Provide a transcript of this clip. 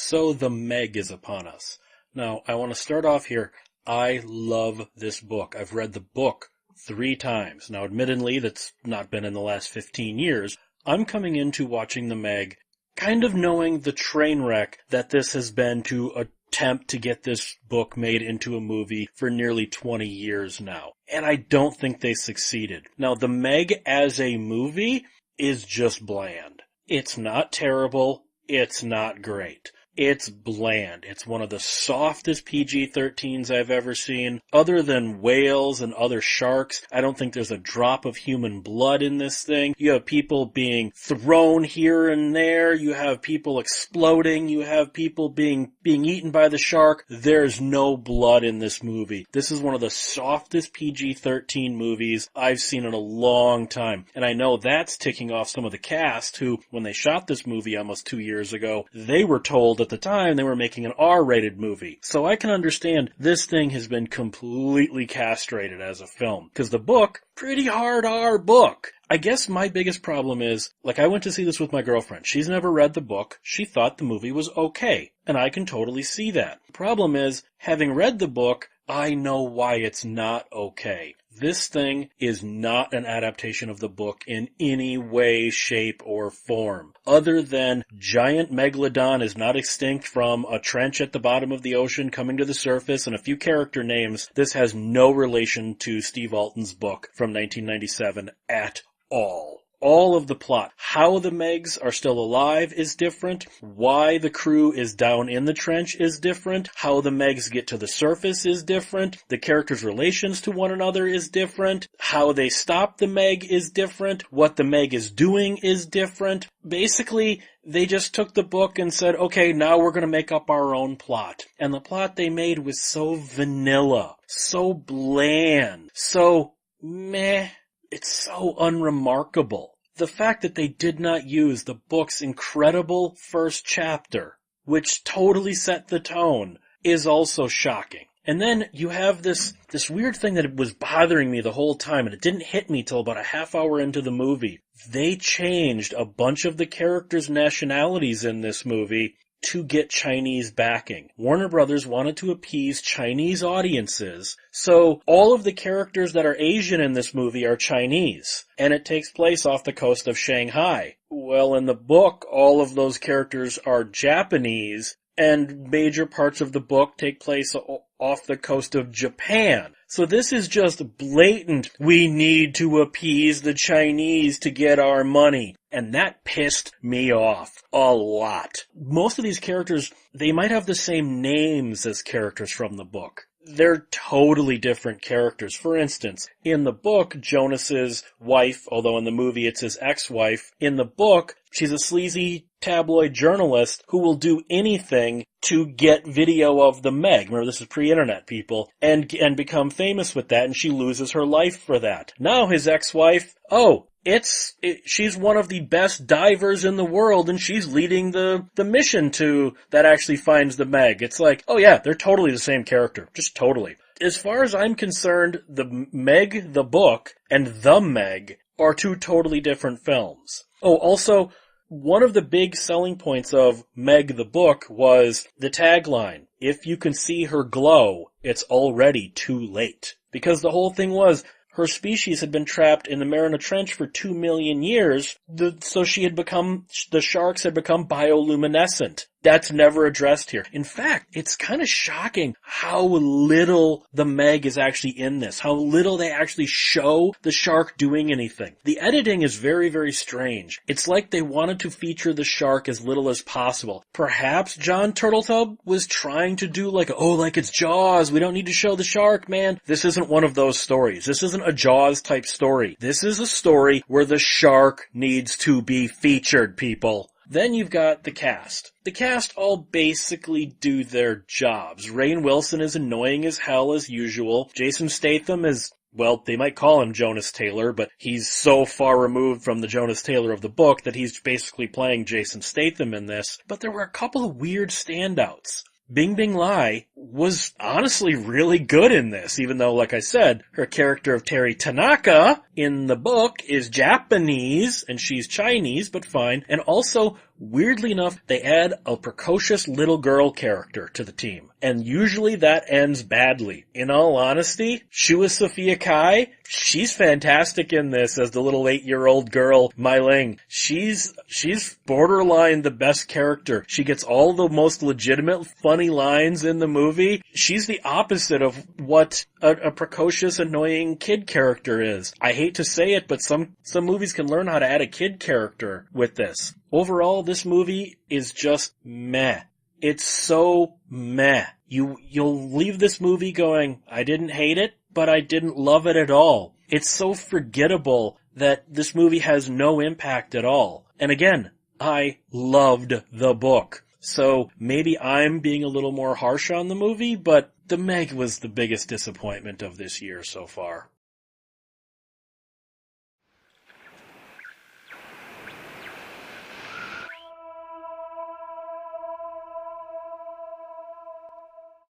So the Meg is upon us. Now, I want to start off here. I love this book. I've read the book 3 times. Now, admittedly, that's not been in the last 15 years. I'm coming into watching the Meg kind of knowing the train wreck that this has been to attempt to get this book made into a movie for nearly 20 years now. And I don't think they succeeded. Now, the Meg as a movie is just bland. It's not terrible. It's not great. It's bland. It's one of the softest PG-13s I've ever seen. Other than whales and other sharks, I don't think there's a drop of human blood in this thing. You have people being thrown here and there. You have people exploding. You have people being eaten by the shark. There's no blood in this movie. This is one of the softest PG-13 movies I've seen in a long time. And I know that's ticking off some of the cast who, when they shot this movie almost 2 years ago, they were told at the time they were making an R-rated movie. So I can understand this thing has been completely castrated as a film. Because the book, pretty hard R book. I guess my biggest problem is, I went to see this with my girlfriend. She's never read the book. She thought the movie was okay. And I can totally see that. The problem is, having read the book, I know why it's not okay. This thing is not an adaptation of the book in any way, shape, or form. Other than giant megalodon is not extinct from a trench at the bottom of the ocean coming to the surface and a few character names, this has no relation to Steve Alton's book from 1997 at all. All of the plot, how the Megs are still alive is different, why the crew is down in the trench is different, how the Megs get to the surface is different, the characters' relations to one another is different, how they stop the Meg is different, what the Meg is doing is different. Basically, they just took the book and said, okay, now we're going to make up our own plot. And the plot they made was so vanilla, so bland, so meh. It's so unremarkable. The fact that they did not use the book's incredible first chapter, which totally set the tone, is also shocking. And then you have this weird thing that was bothering me the whole time, and it didn't hit me till about a half hour into the movie. They changed a bunch of the characters' nationalities in this movie to get Chinese backing. Warner Brothers wanted to appease Chinese audiences, so all of the characters that are Asian in this movie are Chinese, and it takes place off the coast of Shanghai. Well, in the book, all of those characters are Japanese, and major parts of the book take place off the coast of Japan. So this is just blatant, we need to appease the Chinese to get our money. And that pissed me off a lot. Most of these characters, they might have the same names as characters from the book. They're totally different characters. For instance, in the book, Jonas's wife, although in the movie it's his ex-wife, in the book, she's a sleazy tabloid journalist who will do anything to get video of the Meg. Remember, this is pre-internet, people, and become famous with that, and she loses her life for that. Now his ex-wife, she's one of the best divers in the world, and she's leading the mission that actually finds the Meg. It's like, oh yeah, they're totally the same character. Just totally. As far as I'm concerned, the Meg, the book, and the Meg are 2 totally different films. Oh, also, one of the big selling points of Meg the book was the tagline, if you can see her glow, it's already too late. Because the whole thing was, her species had been trapped in the Mariana Trench for 2 million years, so the sharks had become bioluminescent. That's never addressed here. In fact, it's kind of shocking how little the Meg is actually in this, how little they actually show the shark doing anything. The editing is very, very strange. It's like they wanted to feature the shark as little as possible. Perhaps John Turteltaub was trying to do like it's Jaws, we don't need to show the shark, man. This isn't one of those stories. This isn't a Jaws type story. This is a story where the shark needs to be featured, people. Then you've got the cast. The cast all basically do their jobs. Rainn Wilson is annoying as hell as usual. Jason Statham is, well, they might call him Jonas Taylor, but he's so far removed from the Jonas Taylor of the book that he's basically playing Jason Statham in this. But there were a couple of weird standouts. Bing Bing Lai was honestly really good in this, even though, like I said, her character of Terry Tanaka in the book is Japanese, and she's Chinese, but fine. And also, weirdly enough, they add a precocious little girl character to the team. And usually that ends badly. In all honesty, Shua Sophia Kai, she's fantastic in this as the little 8-year-old girl, Mai Ling. She's borderline the best character. She gets all the most legitimate funny lines in the movie. She's the opposite of what a precocious, annoying kid character is. I hate to say it, but some movies can learn how to add a kid character with this. Overall, this movie is just meh. It's so meh. You'll leave this movie going, I didn't hate it, but I didn't love it at all. It's so forgettable that this movie has no impact at all. And again, I loved the book. So maybe I'm being a little more harsh on the movie, but The Meg was the biggest disappointment of this year so far.